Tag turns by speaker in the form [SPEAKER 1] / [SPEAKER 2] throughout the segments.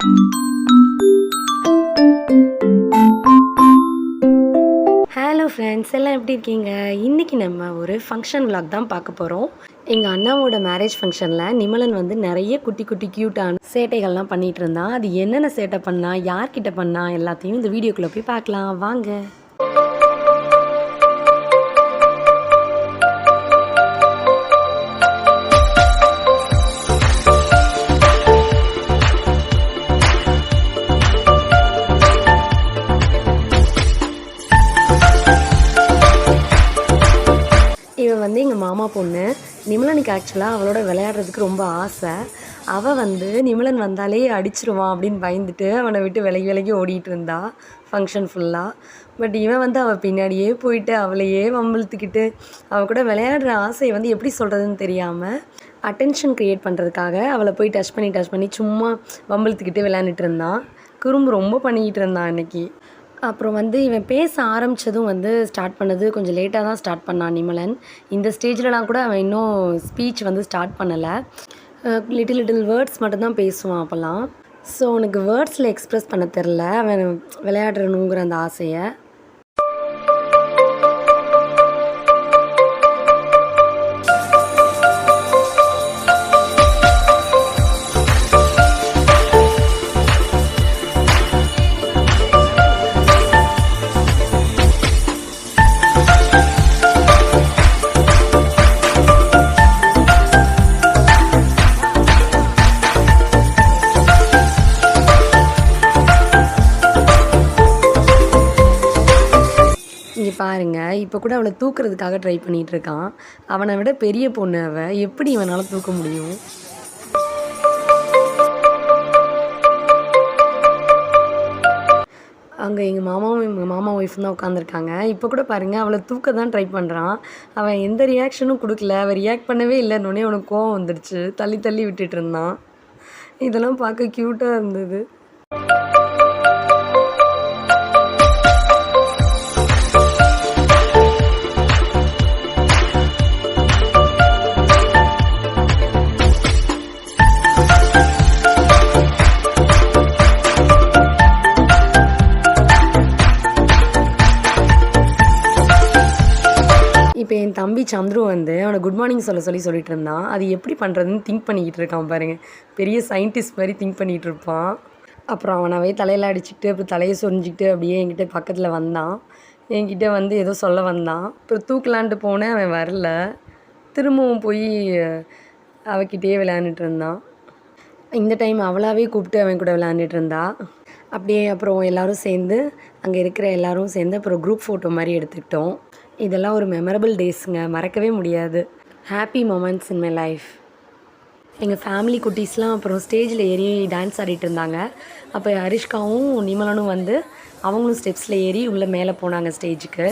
[SPEAKER 1] Hello friends, எல்லாம் எப்படி இருக்கீங்க? இன்றைக்கி நம்ம ஒரு ஃபங்க்ஷன் விலாக் தான் பார்க்க போகிறோம். எங்கள் அண்ணாவோட மேரேஜ் ஃபங்க்ஷனில் நிமலன் வந்து நிறைய குட்டி குட்டி க்யூட்டான சேட்டைகள்லாம் பண்ணிகிட்டு இருந்தான். அது என்னென்ன சேட்டை பண்ணா, யார்கிட்ட பண்ணா எல்லாத்தையும் இந்த வீடியோக்குள்ளே போய் பார்க்கலாம் வாங்க. இவன் வந்து எங்கள் மாமா பொண்ணு. நிமலனுக்கு ஆக்சுவலாக அவளோட விளையாடுறதுக்கு ரொம்ப ஆசை. அவள் வந்து நிமலன் வந்தாலே அடிச்சிருவான் அப்படின்னு பயந்துட்டு அவனை விட்டு விலகி ஓடிட்டு இருந்தா ஃபங்க்ஷன் ஃபுல்லாக. பட் இவன் வந்து அவள் பின்னாடியே போயிட்டு அவளையே வம்பிழுத்துக்கிட்டு அவள் கூட விளையாடுற ஆசையை வந்து எப்படி சொல்கிறதுன்னு தெரியாமல் அட்டென்ஷன் க்ரியேட் பண்ணுறதுக்காக அவளை போய் டச் பண்ணி சும்மா வம்பிழுத்துக்கிட்டு விளையாண்டுட்டு இருந்தான். குறும்பு ரொம்ப பண்ணிக்கிட்டு இருந்தான் அன்றைக்கி. அப்புறம் வந்து இவன் பேச ஆரம்பித்ததும் வந்து ஸ்டார்ட் பண்ணது கொஞ்சம் லேட்டாக தான் ஸ்டார்ட் பண்ணான் நிமலன். இந்த ஸ்டேஜ்லலாம் கூட அவன் இன்னும் ஸ்பீச் வந்து ஸ்டார்ட் பண்ணலை. லிட்டில் வேர்ட்ஸ் மட்டும்தான் பேசுவான் அப்போல்லாம். ஸோ அவனுக்கு வேர்ட்ஸில் எக்ஸ்ப்ரெஸ் பண்ண தெரில அவன் விளையாடணுங்கிற அந்த ஆசையை. இங்கே பாருங்கள், இப்போ கூட அவளை தூக்குறதுக்காக ட்ரை பண்ணிகிட்ருக்கான். அவனை விட பெரிய பொண்ணு அவள், எப்படி இவனால் தூக்க முடியும்? அங்கே எங்கள் மாமா ஒய்ஃபும் தான் உட்காந்துருக்காங்க. இப்போ கூட பாருங்கள், அவளை தூக்க தான் ட்ரை பண்ணுறான். அவன் எந்த ரியாக்ஷனும் கொடுக்கல. அவன் ரியாக்ட் பண்ணவே இல்லைன்னொடனே அவனுக்கு கோவம் வந்துடுச்சு. தள்ளி விட்டுட்டு இருந்தான். இதெல்லாம் பார்க்க க்யூட்டாக இருந்தது. இப்போ என் தம்பி சந்துரு வந்து அவனை குட் மார்னிங் சொல்லிட்டு இருந்தான். அது எப்படி பண்ணுறதுன்னு திங்க் பண்ணிக்கிட்டு இருக்கான் பாருங்கள். பெரிய சயின்டிஸ்ட் மாதிரி திங்க் பண்ணிகிட்டு இருப்பான். அப்புறம் அவனவே தலையில் அடிச்சுக்கிட்டு அப்புறம் தலையை சொரிஞ்சிக்கிட்டு அப்படியே என்கிட்ட பக்கத்தில் வந்தான். என்கிட்ட வந்து ஏதோ சொல்ல வந்தான். அப்புறம் தூக்கலான்ட்டு போனேன், அவன் வரல. திரும்பவும் போய் அவகிட்டே விளையாண்டுட்டு இருந்தான். இந்த டைம் அவளாவே கூப்பிட்டு அவன் கூட விளையாண்டுட்டு இருந்தா. அப்படியே அப்புறம் எல்லோரும் சேர்ந்து அங்கே இருக்கிற எல்லோரும் சேர்ந்து அப்புறம் குரூப் ஃபோட்டோ மாதிரி எடுத்துக்கிட்டோம். இதெல்லாம் ஒரு மெமரபிள் டேஸுங்க, மறக்கவே முடியாது. Happy moments in my life. எங்கள் ஃபேமிலி குட்டீஸ்லாம் அப்புறம் ஸ்டேஜில் ஏறி டான்ஸ் ஆடிட்டு இருந்தாங்க. அப்போ அரிஷ்காவும் நிமலனும் வந்து அவங்களும் ஸ்டெப்ஸில் ஏறி உள்ளே மேலே போனாங்க ஸ்டேஜுக்கு.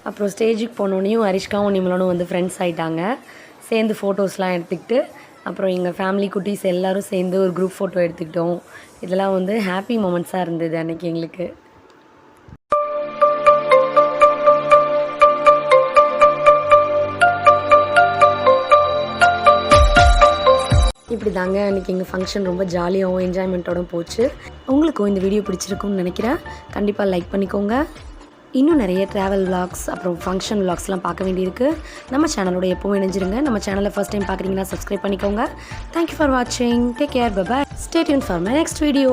[SPEAKER 1] அப்புறம் ஸ்டேஜுக்கு போனோடனையும் அரிஷ்காவும் நிமலனும் வந்து ஃப்ரெண்ட்ஸ் ஆகிட்டாங்க. சேர்ந்து ஃபோட்டோஸ்லாம் எடுத்துக்கிட்டு அப்புறம் எங்கள் ஃபேமிலி குட்டீஸ் எல்லோரும் சேர்ந்து ஒரு குரூப் ஃபோட்டோ எடுத்துக்கிட்டோம். இதெல்லாம் வந்து ஹாப்பி மொமெண்ட்ஸாக இருந்தது அன்றைக்கி எங்களுக்கு. இப்படி தாங்க அன்றைக்கி எங்கள் ஃபங்க்ஷன் ரொம்ப ஜாலியாகவும் என்ஜாய்மெண்ட்டோடும் போச்சு. உங்களுக்கும் இந்த வீடியோ பிடிச்சிருக்கும்னு நினைக்கிறேன். கண்டிப்பாக லைக் பண்ணிக்கோங்க. இன்னும் நிறைய ட்ராவல் விலாக்ஸ் அப்புறம் ஃபங்க்ஷன் விலாக்ஸ்லாம் பார்க்க வேண்டியிருக்கு. நம்ம சேனலோட எப்பவும் இணைஞ்சிருங்க. நம்ம சேனலை ஃபஸ்ட் டைம் பார்க்குறீங்கன்னா சப்ஸ்கிரைப் பண்ணிக்கோங்க. தேங்க்யூ ஃபார் வாட்சிங். Take care. Bye. Stay tuned for my next video.